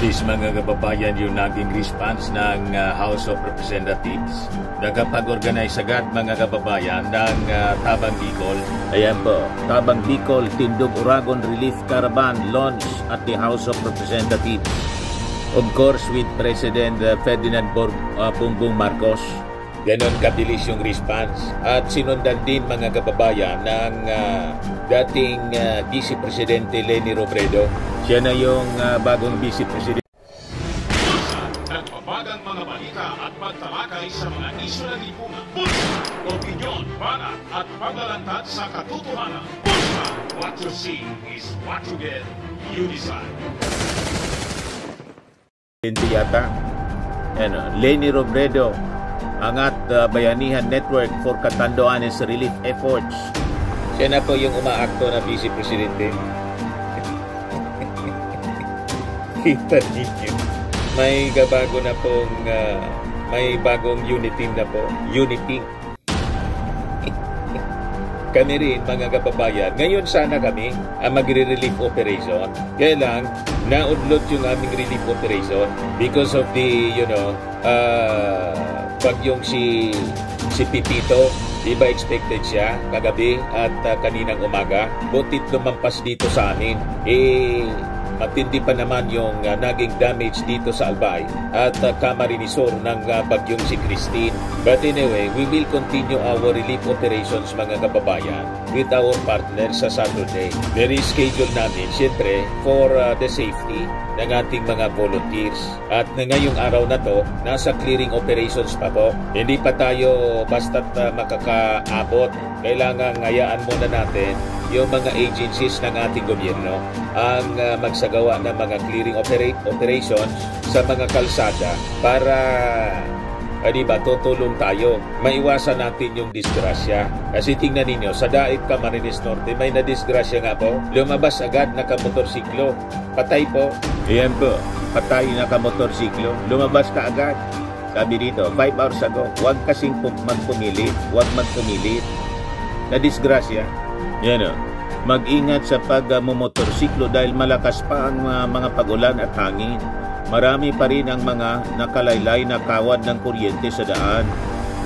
Mabilis mga kababayan yung naging response ng House of Representatives. Nakapag-organize agad mga kababayan ng Tabang Bicol. Ayan po, Tabang Bicol Tindog Uragon Relief Caravan launch at the House of Representatives. Of course with President Ferdinand Bongbong Marcos. Ganon kabilis yung response. At sinundan din mga kababayan ng dating Vice Presidente Leni Robredo. Siya na yung bagong Vice Presidente. Nagpapagang mga balita at pagtalakay sa mga isyu na lipungan. Pulsa, opinyon, banat at paglalantad sa katotohanan. Pulsa, what you see is what you get. You decide. Hindi yata. Leni Robredo, Angat Bayanihan Network for Catanduanes Relief Efforts. Siya na po yung umaakto na Vice Presidente. Kita ninyo. May gabago na pong, may bagong unit team na po. Unity. Kami rin, mga kababayan, ngayon sana kami ang magre-relief operation. Kaya lang, naudlot yung aming relief operation because of the, bagyong si Pipito. Diba expected siya kagabi at kaninang umaga. Butit lumampas dito sa amin. Matindi pa naman yung naging damage dito sa Albay at kamarinisor ng bagyong si Christine. But anyway, we will continue our relief operations mga kababayan with our partners sa Saturday. Very schedule namin, siyempre, for the safety ng ating mga volunteers. At ngayong araw na to, nasa clearing operations pa po. Hindi pa tayo basta't makakaabot. Kailangan ngayaan muna natin yung mga agencies ng ating gobyerno ang magsagawa ng mga clearing operations sa mga kalsada para tutulong tayo. Maiwasan natin yung disgrasya. Kasi tingnan ninyo, sa Daig Camarines Norte, may nadisgrasya nga po. Lumabas agad nakamotorsiklo. Patay po. Ayan po, patay nakamotorsiklo. Lumabas ka agad. Sabi dito, 5 hours ago, huwag kasing magpumilit. Huwag magpumilit. Nadisgrasya. Yan o. Mag-ingat sa pagmumotorsiklo dahil malakas pa ang mga pag-ulan at hangin. Marami pa rin ang mga nakalaylay na kawad ng kuryente sa daan.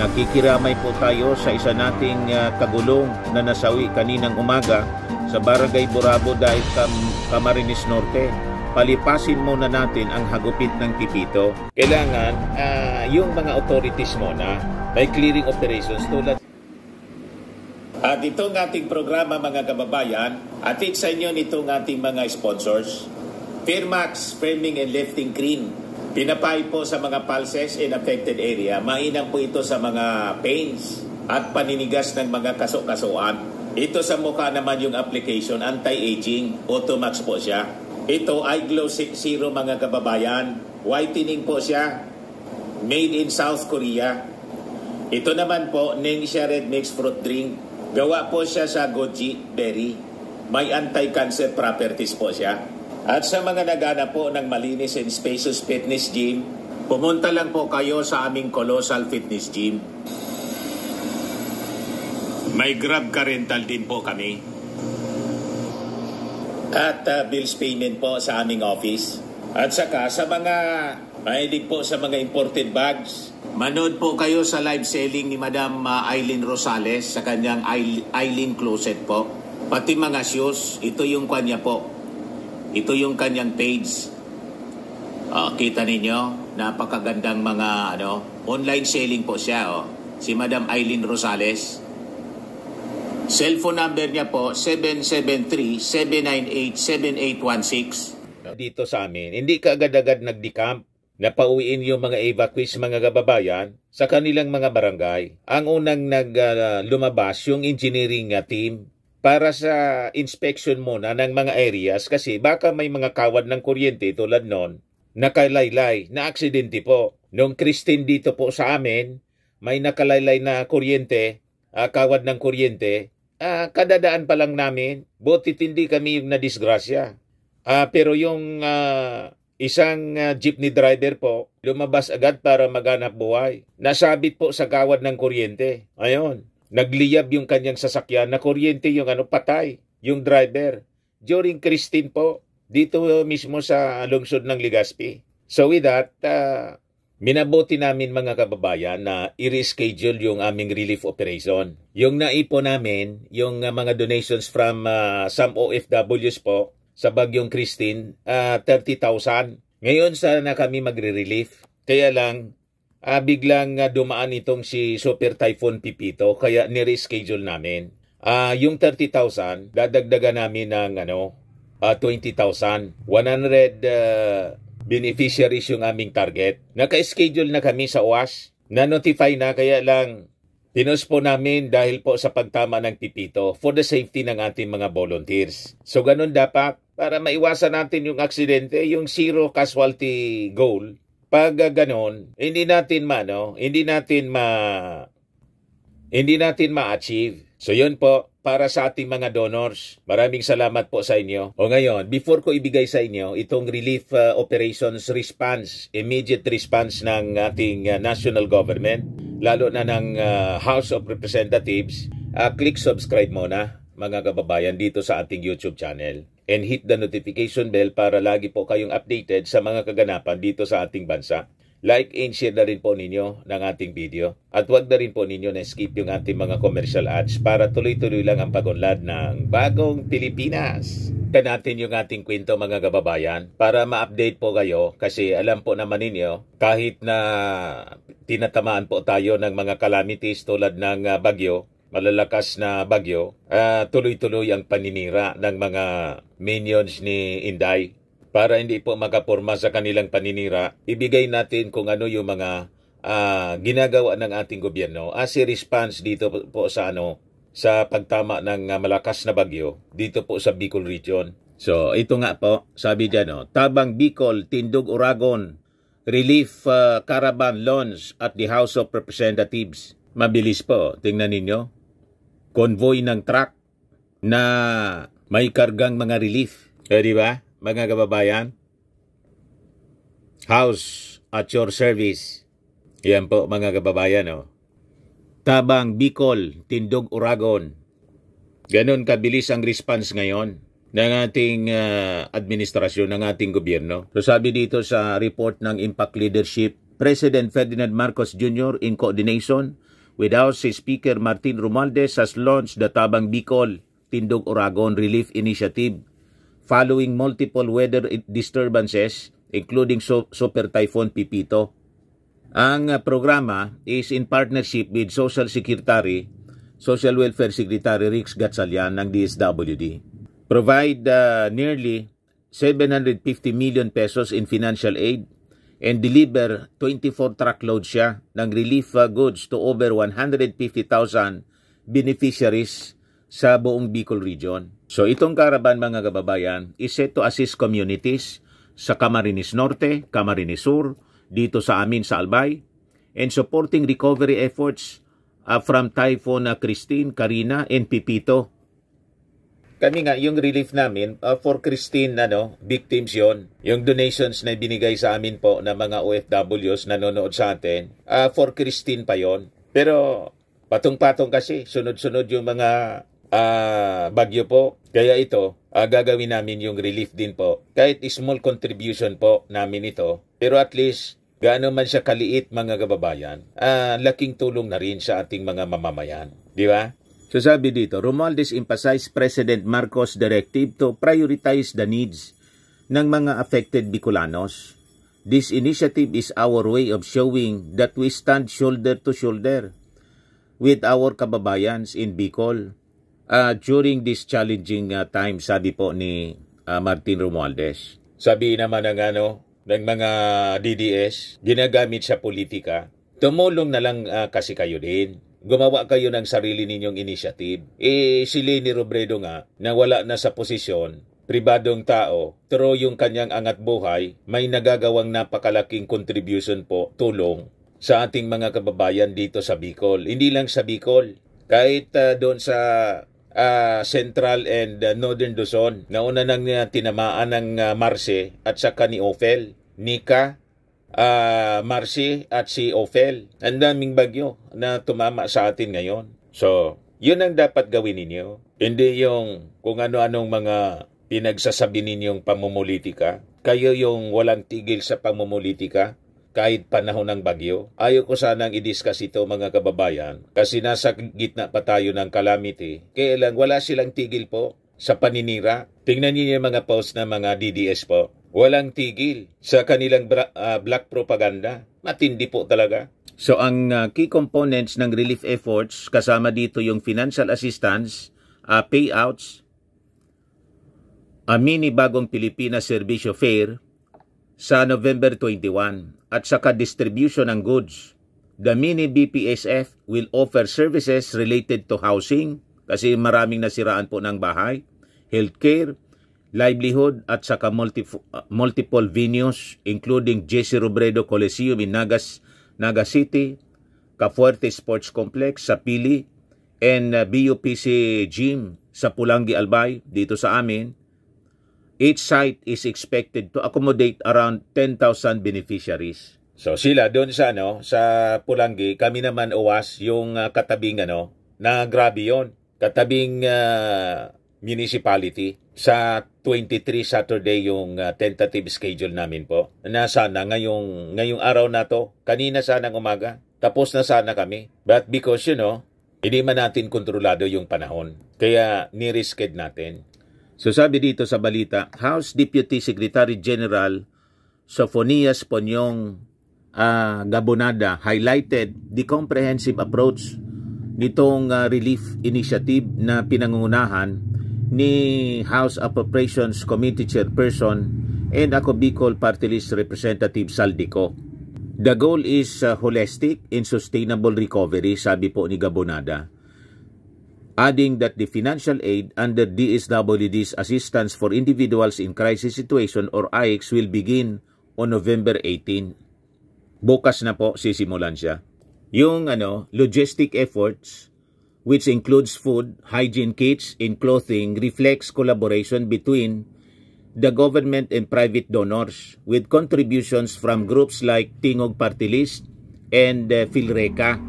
Nakikiramay po tayo sa isa nating kagulong na nasawi kaninang umaga sa Barangay Burabo dahil Camarines Norte. Palipasin muna natin ang hagupit ng Pipito. Kailangan yung mga authorities muna may clearing operations tulad. At itong ating programa mga kababayan, atid sa inyo nitong ating mga sponsors. Firmax Framing and Lifting Cream. Pinapay po sa mga pulses in affected area. Mainam po ito sa mga pains at paninigas ng mga kaso-kasuan. Ito sa mukha naman yung application, anti-aging, Automax po siya. Ito ay Glow Zero mga kababayan. Whitening po siya. Made in South Korea. Ito naman po, Ningxia Red Mix Fruit Drink. Gawa po siya sa goji berry. May anti-cancer properties po siya. At sa mga nagana po ng malinis and spacious fitness gym, pumunta lang po kayo sa aming Colossal Fitness Gym. May Grab car rental din po kami. At bills payment po sa aming office. At saka sa mga mahilig po sa mga imported bags, manood po kayo sa live selling ni Madam Aileen Rosales sa kanyang Aileen Closet po. Pati mga shoes, ito yung kanya po. Ito yung kanyang page. Kita ninyo, napakagandang mga online selling po siya. Si Madam Aileen Rosales. Cellphone number niya po, 773-798-7816. Dito sa amin, hindi ka agad-agad nagdicamp. Napauwiin yung mga evacuees mga kababayan sa kanilang mga barangay. Ang unang lumabas yung engineering team para sa inspection muna ng mga areas kasi baka may mga kawad ng kuryente tulad nun, nakalaylay, na aksidente po. Nung Christine dito po sa amin, may nakalaylay na kuryente, kawad ng kuryente, kadadaan pa lang namin, butit hindi kami yung nadisgrasya. Pero yung isang jeepney driver po, lumabas agad para maghanap buhay. Nasabit po sa kawad ng kuryente. Ayun. Nagliyab yung kanyang sasakyan na kuryente yung patay, yung driver. During Christine po, dito mismo sa lungsod ng Legazpi. So with that, minabuti namin mga kababayan na i-reschedule yung aming relief operation. Yung naipon namin, yung mga donations from some OFWs po sa Bagyong Christine, 30,000. Ngayon sana kami magre-relief. Kaya lang, biglang dumaan itong si Super Typhoon Pipito, kaya ni-reschedule namin. Yung 30,000, dadagdagan namin ng 20,000. 100 beneficiaries yung aming target. Naka-schedule na kami sa UAS. Na-notify na, kaya lang pinospo namin dahil po sa pagtama ng Pipito for the safety ng ating mga volunteers. So ganun dapat, para maiwasan natin yung aksidente, yung zero casualty goal. Pag ganun, hindi natin ma-achieve. So yun po, para sa ating mga donors. Maraming salamat po sa inyo. O ngayon, before ko ibigay sa inyo itong relief operations response, immediate response ng ating national government, lalo na ng House of Representatives, click subscribe muna mga kababayan dito sa ating YouTube channel. And hit the notification bell para lagi po kayong updated sa mga kaganapan dito sa ating bansa. Like and share na rin po ninyo ng ating video. At huwag na rin po ninyo na-skip yung ating mga commercial ads para tuloy-tuloy lang ang pag-unlad ng bagong Pilipinas. Kaya natin yung ating kwento mga kababayan para ma-update po kayo kasi alam po naman ninyo kahit na tinatamaan po tayo ng mga calamities tulad ng bagyo, malalakas na bagyo, tuloy-tuloy ang paninira ng mga minions ni Inday. Para hindi po makaporma sa kanilang paninira, ibigay natin kung ano yung mga ginagawa ng ating gobyerno as a response dito po sa sa pagtama ng malakas na bagyo dito po sa Bicol region. So ito nga po, sabi diyan Tabang Bicol, Tindog, Oragon, relief caravan launch at the House of Representatives. Mabilis po, tingnan ninyo. Convoy ng truck na may kargang mga relief. Di ba? Mga kababayan, House at your service. Yan po mga kababayan. Tabang, Bicol, Tindog, Oragon. Ganon kabilis ang response ngayon ng ating administrasyon, ng ating gobyerno. So sabi dito sa report ng Impact Leadership, President Ferdinand Marcos Jr. in coordination with House Speaker Martin Romualdez has launched the Tabang, Bicol, Tindog, Oragon Relief Initiative following multiple weather disturbances, including Super Typhoon Pipito. Ang programa is in partnership with Social Welfare Secretary Rix Gatchalian ng DSWD. Provide nearly 750 million pesos in financial aid and deliver 24 truckloads siya ng relief goods to over 150,000 beneficiaries sa buong Bicol region. So itong caravan mga kababayan is set to assist communities sa Camarines Norte, Camarines Sur, dito sa amin sa Albay, and supporting recovery efforts from Typhoon Christine, Karina, and Pipito. Kami nga, yung relief namin for Christine, victims yon. Yung donations na binigay sa amin po ng mga OFWs na nanonood sa atin, for Christine pa yon. Pero patong-patong kasi, sunod-sunod yung mga bagyo po. Kaya ito, gagawin namin yung relief din po. Kahit small contribution po namin ito. Pero at least, gaano man siya kaliit mga kababayan, laking tulong na rin sa ating mga mamamayan. Di ba? So sabi dito, Romualdez emphasized President Marcos' directive to prioritize the needs ng mga affected Bicolanos. This initiative is our way of showing that we stand shoulder to shoulder with our kababayans in Bicol during this challenging time, sabi po ni Martin Romualdez. Sabi naman ng mga DDS, ginagamit sa politika, tumulong na lang kasi kayo din. Gumawa kayo ng sarili ninyong initiative. Si Leni Robredo nga, na wala na sa posisyon, pribadong tao, pero yung kanyang angat buhay, may nagagawang napakalaking contribution po, tulong sa ating mga kababayan dito sa Bicol. Hindi lang sa Bicol, kahit doon sa Central and Northern Luzon, nauna nang tinamaan ng Marce at saka ni Ophel. Nika, Marcy at si Ophel. Ang daming bagyo na tumama sa atin ngayon. So, yun ang dapat gawin ninyo. Hindi yung kung ano-anong mga pinagsasabi ninyong pamumulitika. Kayo yung walang tigil sa pamumulitika kahit panahon ng bagyo. Ayaw ko sanang i-discuss ito mga kababayan kasi nasa gitna pa tayo ng calamity. Kaya lang wala silang tigil po sa paninira. Tingnan niyo yung mga post ng mga DDS po. Walang tigil sa kanilang black propaganda. Matindi po talaga. So ang key components ng relief efforts, kasama dito yung financial assistance, payouts, mini bagong Pilipinas Servisyo Fair sa November 21 at saka distribution ng goods. The mini BPSF will offer services related to housing kasi maraming nasiraan po ng bahay, healthcare, livelihood at saka multiple venues including Jesse Robredo Coliseum in Naga City, Cafuerte Sports Complex sa Pili, and BUPC Gym sa Pulangi Albay dito sa amin. Each site is expected to accommodate around 10,000 beneficiaries. So sila doon sa sa Pulangi, kami naman uwas yung katabing na grabe yon. Katabing municipality sa 23 Saturday yung tentative schedule namin po. Na sana ngayong araw na to, kanina sana umaga, tapos na sana kami. But because hindi man natin kontrolado yung panahon. Kaya ni-reschedule natin. So sabi dito sa balita, House Deputy Secretary General Sofonias Ponyong Gabonada highlighted the comprehensive approach nitong relief initiative na pinangungunahan ni House Appropriations Committee Chairperson and ako Bicol Party List Representative Saldico. The goal is holistic and sustainable recovery, sabi po ni Gabonada. Adding that the financial aid under DSWD's Assistance for Individuals in Crisis Situation or AICS will begin on November 18. Bukas na po sisimulan siya. Yung logistic efforts which includes food, hygiene kits, and clothing reflects collaboration between the government and private donors with contributions from groups like Tingog Party List and Philreca.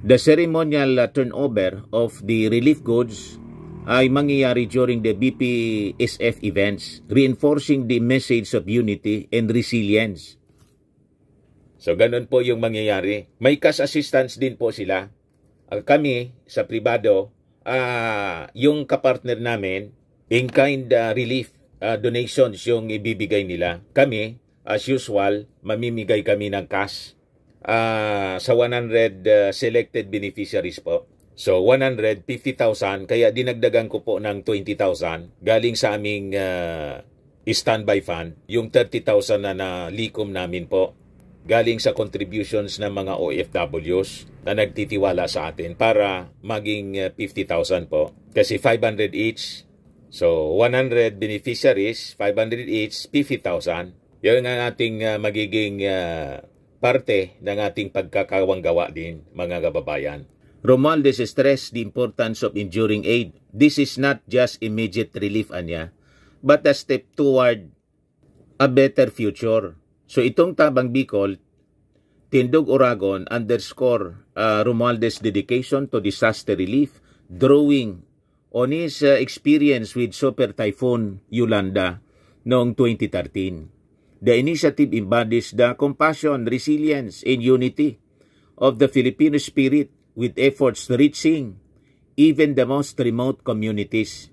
The ceremonial turnover of the relief goods ay mangyayari during the BPSF events, reinforcing the message of unity and resilience. So ganun po yung mangyayari. May cash assistance din po sila. Kami sa pribado, yung kapartner namin, in-kind relief donations yung ibibigay nila. Kami, as usual, mamimigay kami ng cash. Sa 100 selected beneficiaries po. So 150,000 kaya dinagdagan ko po ng 20,000 galing sa aming standby fund. Yung 30,000 na nalikom namin po galing sa contributions ng mga OFWs na nagtitiwala sa atin para maging 50,000 po. Kasi 500 each. So 100 beneficiaries, 500 each, 50,000. Yun ang ating magiging parte ng ating pagkakawanggawa din, mga kababayan. Romualdez stressed the importance of enduring aid. This is not just immediate relief, anya, but a step toward a better future. So itong Tabang Bicol, Tindog Oragon underscore Romualdez' dedication to disaster relief, drawing on his experience with Super Typhoon Yolanda noong 2013. The initiative embodies the compassion, resilience, and unity of the Filipino spirit with efforts reaching even the most remote communities.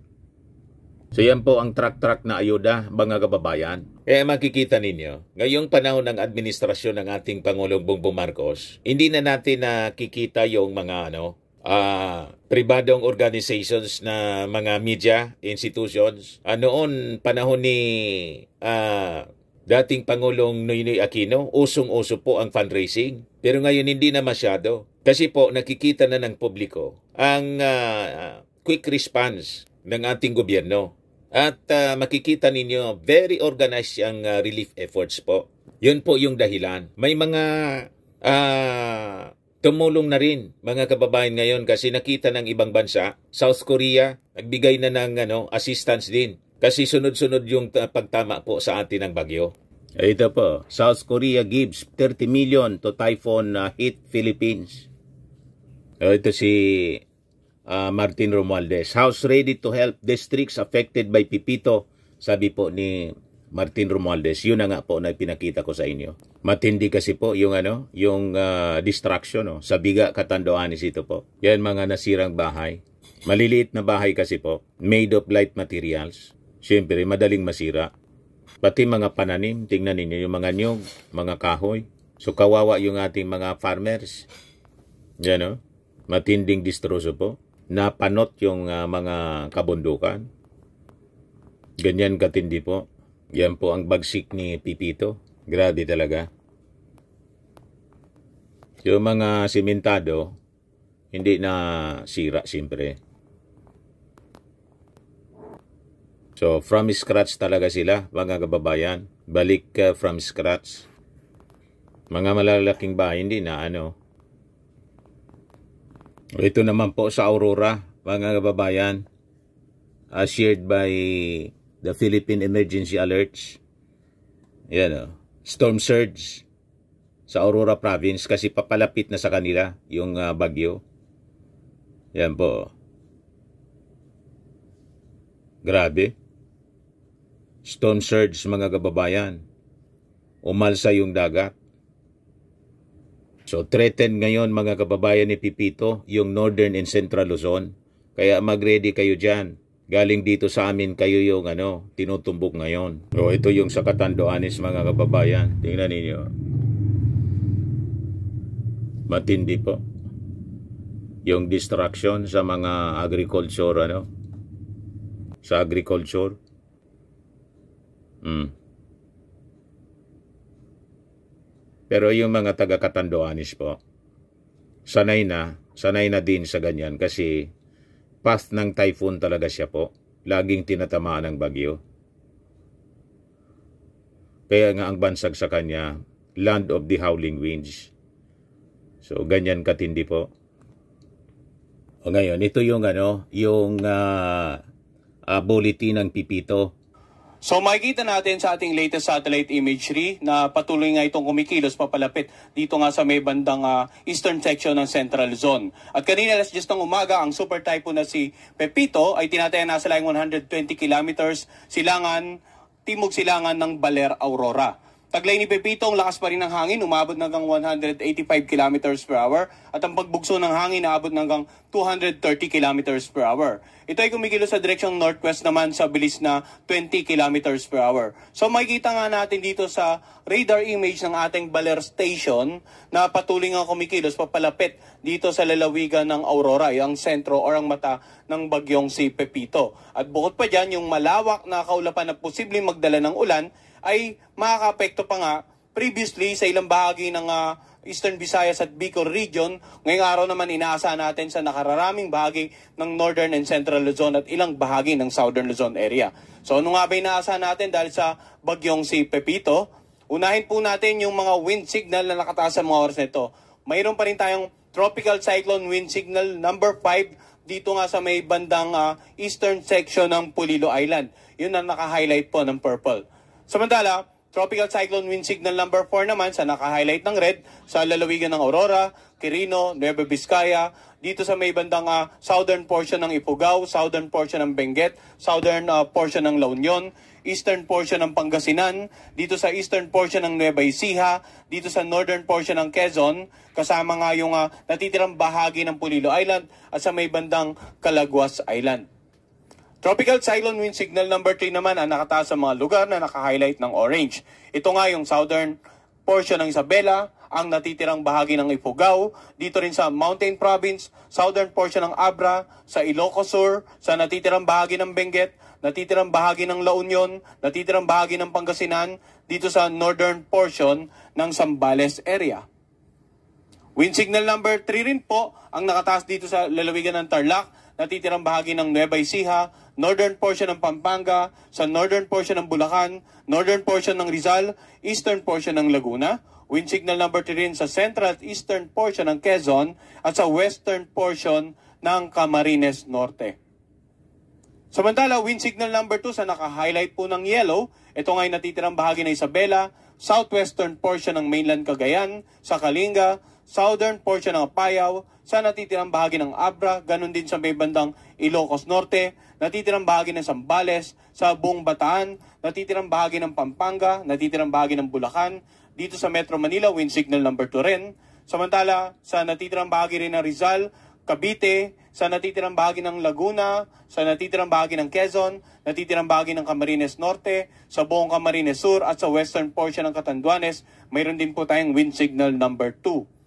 So yan po ang track na ayuda, mga kababayan. Makikita ninyo, ngayong panahon ng administrasyon ng ating Pangulong Bongbong Marcos, hindi na natin nakikita yung mga pribadong organizations na mga media institutions. Noon, panahon ni dating Pangulong Noynoy Aquino, usong-uso po ang fundraising. Pero ngayon hindi na masyado. Kasi po nakikita na ng publiko ang quick response ng ating gobyerno. At makikita ninyo, very organized ang relief efforts po. Yun po yung dahilan. May mga tumulong na rin mga kababayan ngayon kasi nakita ng ibang bansa. South Korea, nagbigay na ng assistance din. Kasi sunod-sunod yung pagtama po sa atin ng bagyo. Ito po, South Korea gives 30 million to typhoon hit Philippines. Ito si Martin Romualdez. House ready to help districts affected by Pipito, sabi po ni Martin Romualdez. Yun na nga po na pinakita ko sa inyo. Matindi kasi po yung distraction sa Biga, Catanduanes ito po. Yan mga nasirang bahay. Maliliit na bahay kasi po, made of light materials. Siyempre, madaling masira. Pati mga pananim, tingnan ninyo yung mga nyog, mga kahoy. So kawawa yung ating mga farmers. Yan matinding distroso po. Napanot yung mga kabundukan. Ganyan katindi po. Yan po ang bagsik ni Pipito. Grabe talaga. Yung mga simentado, hindi na sira siyempre. So, from scratch talaga sila, mga kababayan. Balik from scratch. Mga malalaking bahay, hindi na Ito naman po sa Aurora, mga kababayan. Shared by the Philippine Emergency Alerts. Yan storm surge sa Aurora Province kasi papalapit na sa kanila yung bagyo. Yan po. Grabe. Storm surge mga kababayan. Umalsa yung dagat. So threatened ngayon mga kababayan ni Pipito yung Northern and Central Luzon. Kaya mag-ready kayo dyan. Galing dito sa amin kayo yung tinutumbok ngayon. So ito yung sa Catanduanes mga kababayan. Tingnan ninyo. Matindi po. Yung distraction sa mga agriculture sa agriculture. Pero yung mga taga Catanduanes po, sanay na din sa ganyan kasi path ng typhoon talaga siya po. Laging tinatamaan ng bagyo. Kaya nga ang bansag sa kanya, land of the howling winds. So, ganyan katindi po. O ngayon, ito yung bulletin ng Pipito. So makikita natin sa ating latest satellite imagery na patuloy nga itong kumikilos papalapit dito nga sa may bandang eastern section ng Central Zone. At kanina alas 10 ng umaga, ang super typhoon na si Pepito ay tinataya nasa laing 120 kilometers timog silangan ng Baler, Aurora. Taglay ni Pepito, ang lakas pa rin ng hangin, umabot hanggang 185 kilometers per hour at ang pagbugso ng hangin naabot hanggang 230 kilometers per hour. Ito ay kumikilos sa direksyong northwest naman sa bilis na 20 kilometers per hour. So makikita nga natin dito sa radar image ng ating Baler Station na patuloy nga kumikilos papalapit dito sa lalawigan ng Aurora, ang sentro o ang mata ng bagyong si Pepito. At bukod pa dyan, yung malawak na kaulapan na posibleng magdala ng ulan ay makaka-apekto pa nga previously sa ilang bahagi ng Eastern Visayas at Bicol region. Ngayong araw naman inaasahan natin sa nakararaming bahagi ng Northern and Central Luzon at ilang bahagi ng Southern Luzon area. So ano nga ba inaasahan natin dahil sa bagyong si Pepito? Unahin po natin yung mga wind signal na nakataas sa mga oras nito. Mayroon pa rin tayong Tropical Cyclone Wind Signal number 5 dito nga sa may bandang eastern section ng Pulilo Island. Yun ang naka-highlight po ng purple. Samantala, Tropical Cyclone Wind Signal number 4 naman sa naka-highlight ng red sa lalawigan ng Aurora, Quirino, Nueva Vizcaya, dito sa may bandang southern portion ng Ifugao, southern portion ng Benguet, southern portion ng La Union, eastern portion ng Pangasinan, dito sa eastern portion ng Nueva Ecija, dito sa northern portion ng Quezon, kasama nga yung natitirang bahagi ng Pulilo Island at sa may bandang Calaguas Island. Tropical Cyclone Wind Signal number 3 naman ang nakataas sa mga lugar na naka-highlight ng orange. Ito nga yung southern portion ng Isabela, ang natitirang bahagi ng Ifugao, dito rin sa Mountain Province, southern portion ng Abra, sa Ilocos Sur, sa natitirang bahagi ng Benguet, natitirang bahagi ng La Union, natitirang bahagi ng Pangasinan, dito sa northern portion ng Zambales area. Wind signal number 3 rin po ang nakataas dito sa lalawigan ng Tarlac, natitirang bahagi ng Nueva Ecija, northern portion ng Pampanga, sa northern portion ng Bulacan, northern portion ng Rizal, eastern portion ng Laguna. Wind signal number 3 rin sa central at eastern portion ng Quezon at sa western portion ng Camarines Norte. Samantala, wind signal number 2 sa naka-highlight po ng yellow, ito nga'y natitirang bahagi ng Isabela, southwestern portion ng mainland Cagayan, sa Kalinga, southern portion ng Apayao, sa natitirang bahagi ng Abra, ganun din sa may bandang Ilocos Norte, natitirang bahagi ng Zambales, sa buong Bataan, natitirang bahagi ng Pampanga, natitirang bahagi ng Bulacan, dito sa Metro Manila, wind signal number 2 rin. Samantala, sa natitirang bahagi rin ng Rizal, Cavite, sa natitirang bahagi ng Laguna, sa natitirang bahagi ng Quezon, natitirang bahagi ng Camarines Norte, sa buong Camarines Sur at sa western portion ng Catanduanes, mayroon din po tayong wind signal number 2.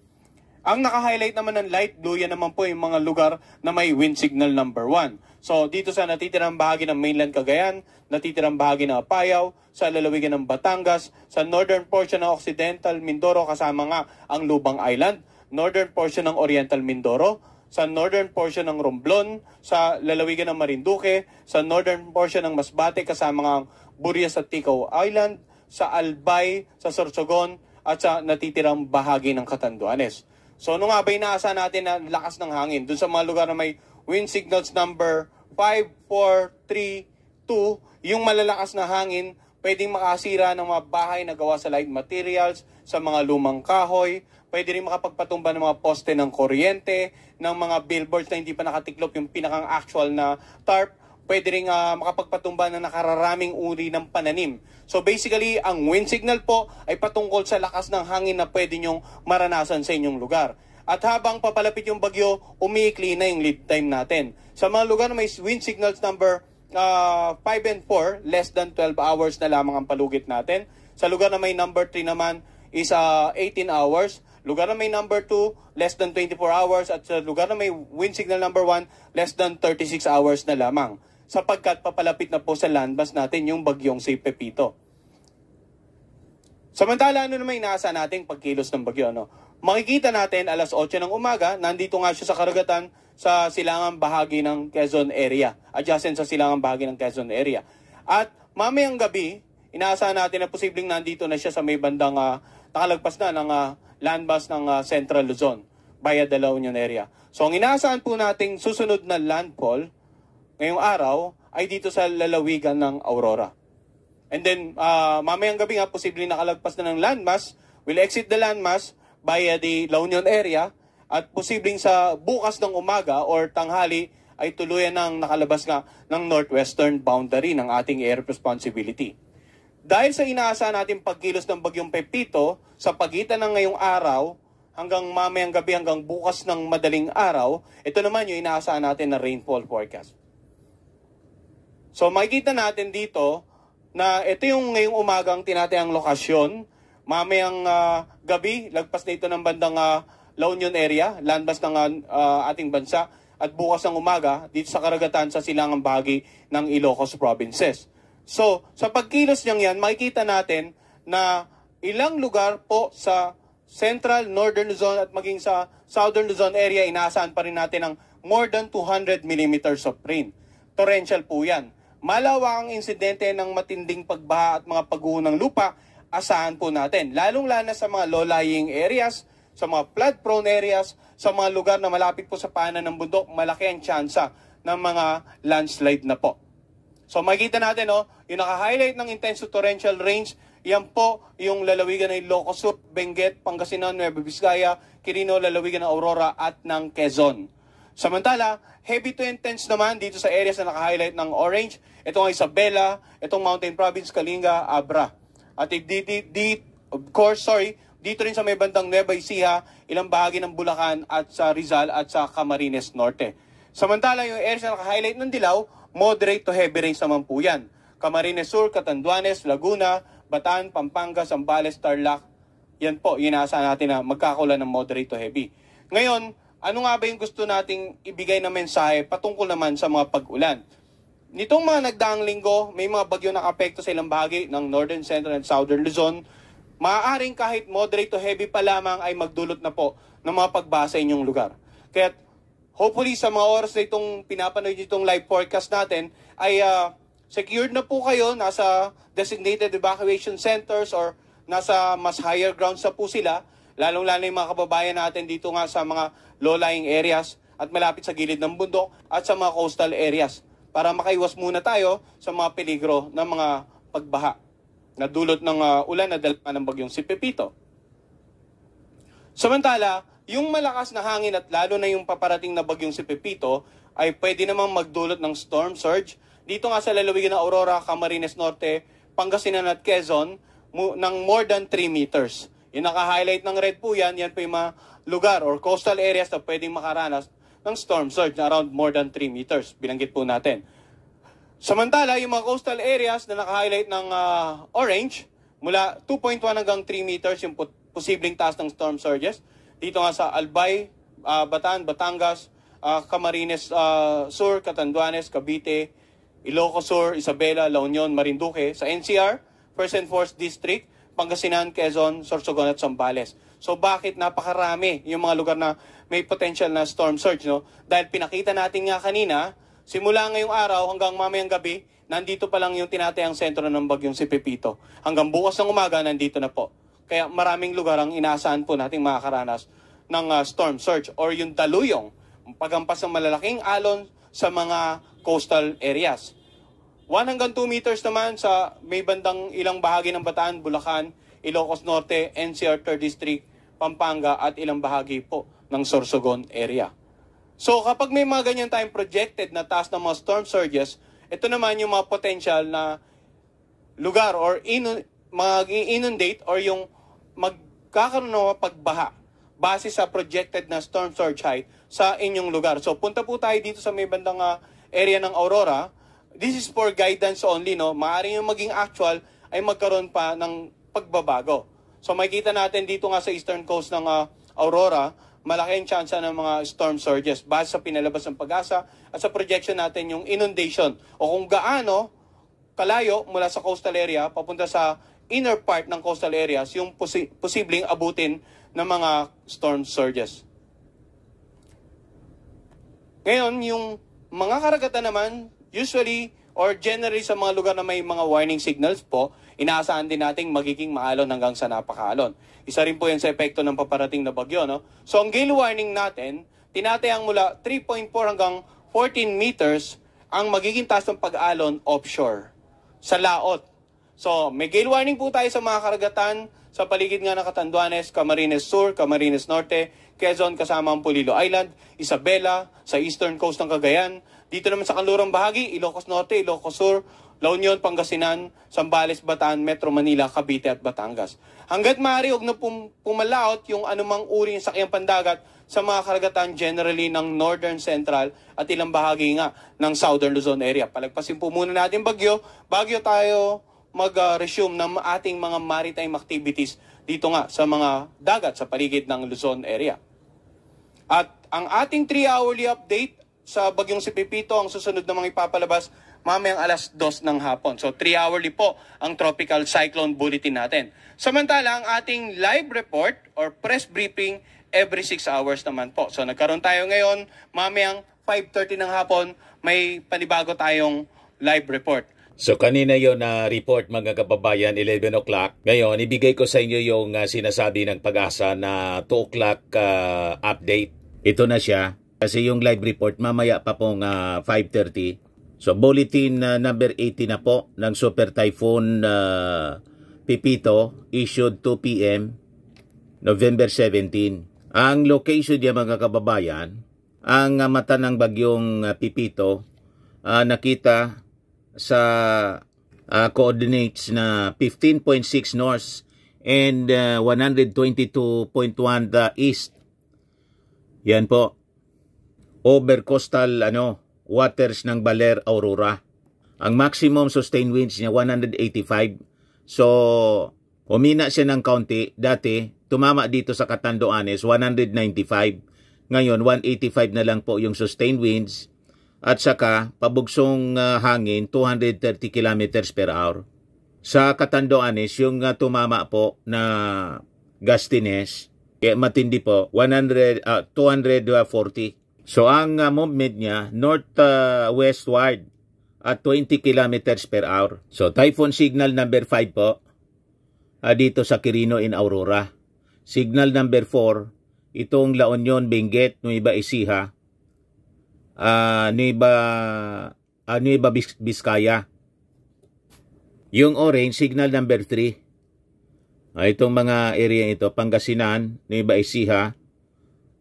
Ang naka-highlight naman ng light blue, yan naman po yung mga lugar na may wind signal number 1. So dito sa natitirang bahagi ng mainland Cagayan, natitirang bahagi ng Apayao, sa lalawigan ng Batangas, sa northern portion ng Occidental Mindoro kasama nga ang Lubang Island, northern portion ng Oriental Mindoro, sa northern portion ng Romblon, sa lalawigan ng Marinduque, sa northern portion ng Masbate kasama nga ang Burias at Ticao Island, sa Albay, sa Sorsogon, at sa natitirang bahagi ng Catanduanes. So ano nga ba inaasahan natin na lakas ng hangin? Doon sa mga lugar na may wind signals number 5, 4, 3, 2, yung malalakas na hangin, pwedeng makasira ng mga bahay na gawa sa light materials, sa mga lumang kahoy, pwede rin makapagpatumba ng mga poste ng kuryente, ng mga billboards na hindi pa nakatiklop yung pinakang actual na tarp, pwede rin makapagpatumba ng nakararaming uri ng pananim. So basically, ang wind signal po ay patungkol sa lakas ng hangin na pwede nyong maranasan sa inyong lugar. At habang papalapit yung bagyo, umiikli na yung lead time natin. Sa mga lugar na may wind signals number 5 and 4, less than 12 hours na lamang ang palugit natin. Sa lugar na may number 3 naman is 18 hours. Lugar na may number 2, less than 24 hours. At sa lugar na may wind signal number 1, less than 36 hours na lamang. Sapagkat papalapit na po sa landmass natin yung bagyong si Pepito. Samantala, ano naman inaasahan natin pagkilos ng bagyo? No? Makikita natin alas 8 ng umaga, nandito nga siya sa karagatan sa silangang bahagi ng Quezon area. Adjacent sa silangang bahagi ng Quezon area. At mamayang gabi, inaasahan natin na posibleng nandito na siya sa may bandang nakalagpas na ng landmass ng Central Luzon via the La Union area. So ang inaasahan po nating susunod na landfall ngayong araw ay dito sa lalawigan ng Aurora. And then, mamayang gabi nga, posibleng nakalagpas na ng landmass, will exit the landmass via the La Union area, at posibleng sa bukas ng umaga or tanghali ay tuluyan ng nakalabas nga ng northwestern boundary ng ating air responsibility. Dahil sa inaasahan natin pagkilos ng bagyong Pepito, sa pagitan ng ngayong araw, hanggang mamayang gabi, hanggang bukas ng madaling araw, ito naman yung inaasahan natin na rainfall forecast. So makikita natin dito na ito yung ngayong umagang tinatayang lokasyon. Mamayang gabi, lagpas na ito ng bandang La Union area, landmass ng ating bansa. At bukas ng umaga, dito sa karagatan sa silangang bahagi ng Ilocos provinces. So sa pagkilos niyang yan, makikita natin na ilang lugar po sa Central, Northern Luzon at maging sa Southern Luzon area, inaasahan pa rin natin ng more than 200 millimeters of rain. Torrential po yan. Malawak ang insidente ng matinding pagbaha at mga pagguho ng lupa, asahan po natin. Lalong-lalo sa mga low-lying areas, sa mga flood-prone areas, sa mga lugar na malapit po sa paanan ng bundok, malaki ang tsansa ng mga landslide na po. So makikita natin, yung naka-highlight ng intense torrential rains, yan po yung lalawigan ng Ilocos Sur, Benguet, Pangasinan, Nueva Vizcaya, Quirino, lalawigan ng Aurora at ng Quezon. Samantala, heavy to intense naman dito sa areas na naka-highlight ng orange. Itong Isabela, itong Mountain Province, Kalinga, Abra. At dito rin sa may bandang Nueva Ecija, ilang bahagi ng Bulacan at sa Rizal at sa Camarines Norte. Samantala, yung areas na naka-highlight ng dilaw, moderate to heavy rains naman po yan. Camarines Sur, Catanduanes, Laguna, Bataan, Pampanga, Zambales, Tarlac. Yan po, inaasahan natin na magkakaroon ng moderate to heavy. Ngayon, ano nga ba yung gusto nating ibigay na mensahe patungkol naman sa mga pag-ulan? Nitong mga nagdaang linggo, may mga bagyo nakapekto sa ilang bahagi ng Northern, Central, and Southern Luzon. Maaaring kahit moderate to heavy pa lamang ay magdulot na po ng mga pagbaha sa inyong lugar. Kaya hopefully sa mga oras na itong pinapanood itong live forecast natin ay secured na po kayo, nasa designated evacuation centers or nasa mas higher grounds na po sila, lalong-lalo yung mga kababayan natin dito nga sa mga low-lying areas at malapit sa gilid ng bundok at sa mga coastal areas para makaiwas muna tayo sa mga peligro ng mga pagbaha na dulot ng ulan na dala ng bagyong si Pepito. Samantala, yung malakas na hangin at lalo na yung paparating na bagyong si Pepito ay pwede namang magdulot ng storm surge. Dito nga sa lalawigan ng Aurora, Camarines Norte, Pangasinan at Quezon ng more than 3 meters. Yung naka-highlight ng red po yan po yung mga lugar or coastal areas na pwedeng makaranas ng storm surge na around more than 3 meters. Binanggit po natin. Samantala, yung mga coastal areas na naka-highlight ng orange, mula 2.1 hanggang 3 meters yung posibleng taas ng storm surges. Dito nga sa Albay, Bataan, Batangas, Camarines Sur, Catanduanes, Cavite, Ilocos Sur, Isabela, La Union, Marinduque. Sa NCR, 1st and 4th District, Pangasinan, Quezon, Sorsogon at Zambales. So bakit napakarami yung mga lugar na may potential na storm surge, no? Dahil pinakita natin nga kanina, simula ngayong araw hanggang mamayang gabi, nandito pa lang yung tinatayang sentro ng bagyong si Pepito. Hanggang bukas ng umaga, nandito na po. Kaya maraming lugar ang inaasahan po nating makakaranas ng storm surge or yung daluyong, paghampas ng malalaking alon sa mga coastal areas. 1 hanggang 2 meters naman sa may bandang ilang bahagi ng Bataan, Bulacan, Ilocos Norte, NCR 3rd District, Pampanga at ilang bahagi po ng Sorsogon area. So kapag may mga ganyan tayong projected na taas ng mga storm surges, ito naman yung mga potential na lugar or mag-inundate or yung magkakaroon ng pagbaha base sa projected na storm surge height sa inyong lugar. So punta po tayo dito sa may bandang area ng Aurora. This is for guidance only, no? Maaaring yung maging actual ay magkaroon pa ng pagbabago. So makikita natin dito nga sa eastern coast ng Aurora, malaki ang chance ng mga storm surges base sa pinalabas ng Pag-asa at sa projection natin yung inundation o kung gaano kalayo mula sa coastal area papunta sa inner part ng coastal areas yung posibleng abutin ng mga storm surges. Ngayon, yung mga karagatan naman, usually or generally sa mga lugar na may mga warning signals po, inaasahan din nating magiging maalon hanggang sa napakaalon. Isa rin po yan sa epekto ng paparating na bagyo, no? So ang gale warning natin, tinatayang mula 3.4 hanggang 14 meters ang magiging taas ng pag-alon offshore sa laot. So may gale warning po tayo sa mga karagatan sa paligid nga ng Catanduanes, Camarines Sur, Camarines Norte, Quezon kasama ang Polillo Island, Isabela, sa eastern coast ng Cagayan. Dito naman sa kanlurang bahagi, Ilocos Norte, Ilocos Sur, La Union, Pangasinan, Zambales, Bataan, Metro Manila, Cavite at Batangas. Hanggat maaari, huwag na pumalaot yung anumang uri ng sakyang pandagat sa mga karagatan generally ng Northern Central at ilang bahagi nga ng Southern Luzon area. Palagpasin po muna natin bagyo tayo mag-resume ng ating mga maritime activities dito nga sa mga dagat sa paligid ng Luzon area. At ang ating 3-hourly update sa bagyong si Pepito ang susunod na mga ipapalabas mamayang alas 2 ng hapon. So 3-hourly po ang tropical cyclone bulletin natin. Samantala, ang ating live report or press briefing every 6 hours naman po. So nagkaroon tayo ngayon, mamayang 5:30 ng hapon, may panibago tayong live report. So kanina yon na report mga kababayan, 11 o'clock. Ngayon, ibigay ko sa inyo yung sinasabi ng Pag-asa na 2 o'clock update. Ito na siya. Kasi yung live report mamaya pa pong 5:30. So bulletin number 80 na po ng Super Typhoon Pepito issued 2 p.m. November 17. Ang location niya mga kababayan, ang mata ng bagyong Pepito nakita sa coordinates na 15.6 north and 122.1 east. Yan po. Over coastal waters ng Baler, Aurora. Ang maximum sustained winds niya 185. So humina siya ng kaunti. Dati tumama dito sa Catanduanes 195. Ngayon 185 na lang po yung sustained winds. At saka, pabugsong hangin, 230 kilometers per hour. Sa Catanduanes, yung tumama po na gustiness, matindi po, 240. So, ang movement niya, north-westward at 20 kilometers per hour. So, typhoon signal number 5 po, dito sa Quirino in Aurora. Signal number 4, itong La Union, Benguet, Nueva Ecija, Nueva Vizcaya. Yung orange, signal number 3. Itong mga area ito, Pangasinan, Nueva Ecija,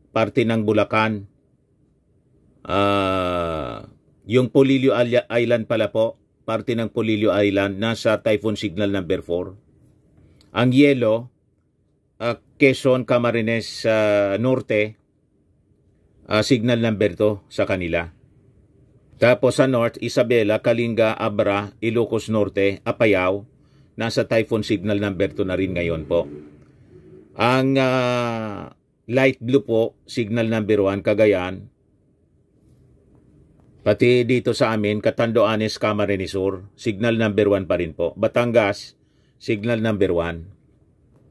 parte ng Bulacan. Yung Polillo Island pala po, parte ng Polillo Island, nasa typhoon signal number 4. Ang yellow, Quezon, Camarines Norte, signal number 2 sa kanila. Tapos sa north, Isabela, Kalinga, Abra, Ilocos Norte, Apayao, nasa typhoon signal number 2 na rin ngayon po. Ang light blue po, signal number 1, Cagayan. Pati dito sa amin, Catanduanes, Camarines Sur, signal number 1 pa rin po. Batangas, signal number 1.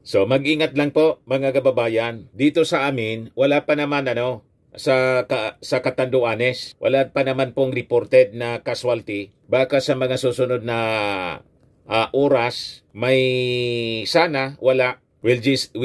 So mag-ingat lang po mga kababayan. Dito sa amin, wala pa naman sa Catanduanes, wala pa naman pong reported na casualty. Baka sa mga susunod na oras, may sana wala. We'll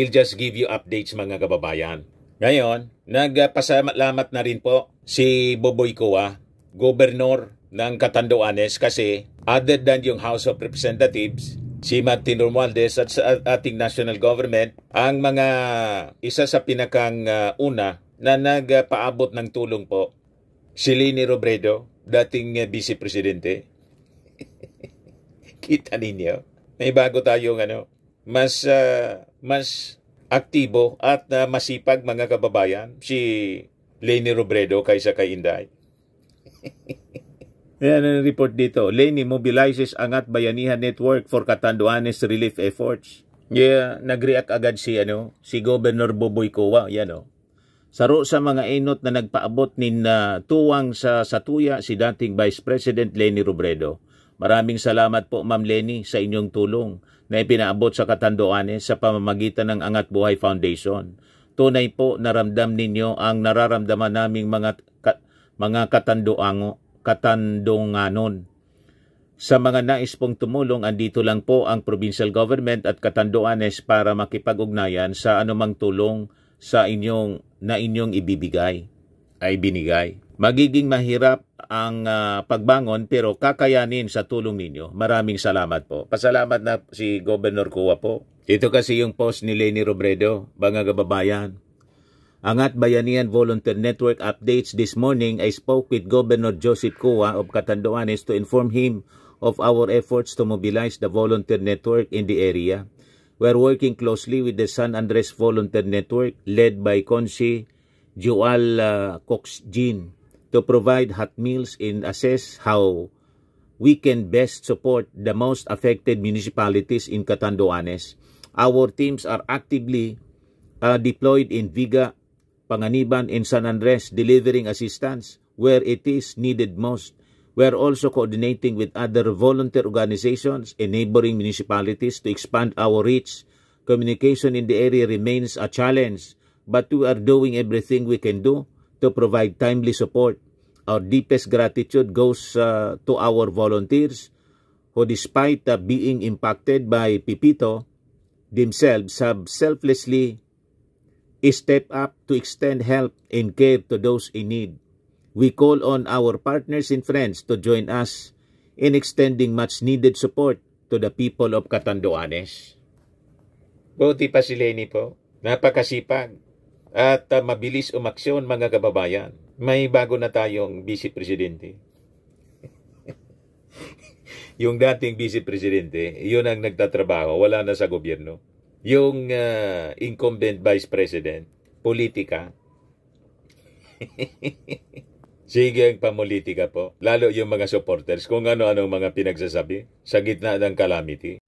just give you updates mga kababayan. Ngayon, nagpasalamat na rin po si Boboy Coa, Governor ng Catanduanes, kasi other than yung House of Representatives, si Martin Romualdez at sa ating national government, ang mga isa sa pinakang una na nagpaabot ng tulong po, si Leni Robredo, dating Vice Presidente. Kita ninyo, may bago tayong mas aktibo at masipag mga kababayan, si Leni Robredo kaysa kay Inday. Yan ang report dito. Leni mobilizes Angat Bayanihan Network for Catanduanes relief efforts. Yeah, nag-react agad si Governor Boboy Coa, Saro sa mga enot na nagpaabot tuwang sa Satuya si dating Vice President Leni Robredo. Maraming salamat po Ma'am Leni sa inyong tulong na ipinaabot sa Catanduanes sa pamamagitan ng Angat Buhay Foundation. Tunay po naramdam ninyo ang nararamdaman naming mga Katandunganon. Sa mga nais pong tumulong, andito lang po ang provincial government at Catanduanes para makipag-ugnayan sa anumang tulong sa inyong binigay. Magiging mahirap ang pagbangon pero kakayanin sa tulong ninyo. Maraming salamat po. Pasalamat na si Governor Coa po. Ito kasi yung post ni Leni Robredo, mga kababayan. Angat Bayanihan Volunteer Network updates this morning. I spoke with Governor Joseph Coa of Catanduanes to inform him of our efforts to mobilize the volunteer network in the area. We are working closely with the San Andres Volunteer Network led by Consi Joal Coxjin to provide hot meals and assess how we can best support the most affected municipalities in Catanduanes. Our teams are actively deployed in Viga, Panganiban, and San Andres, delivering assistance where it is needed most. We are also coordinating with other volunteer organizations and neighboring municipalities to expand our reach. Communication in the area remains a challenge, but we are doing everything we can do to provide timely support. Our deepest gratitude goes to our volunteers who, despite being impacted by Pipito, themselves have selflessly step up to extend help and care to those in need. We call on our partners and friends to join us in extending much-needed support to the people of Catanduanes. Buti pa si Leni po. Napakasipag at mabilis umaksyon mga kababayan. May bago na tayong Vice Presidente. Yung dating Vice Presidente, yun ang nagtatrabaho, wala na sa gobyerno. Yung incumbent Vice President, politika. Sige ang pamulitika po. Lalo yung mga supporters kung ano-anong mga pinagsasabi sa gitna ng calamity.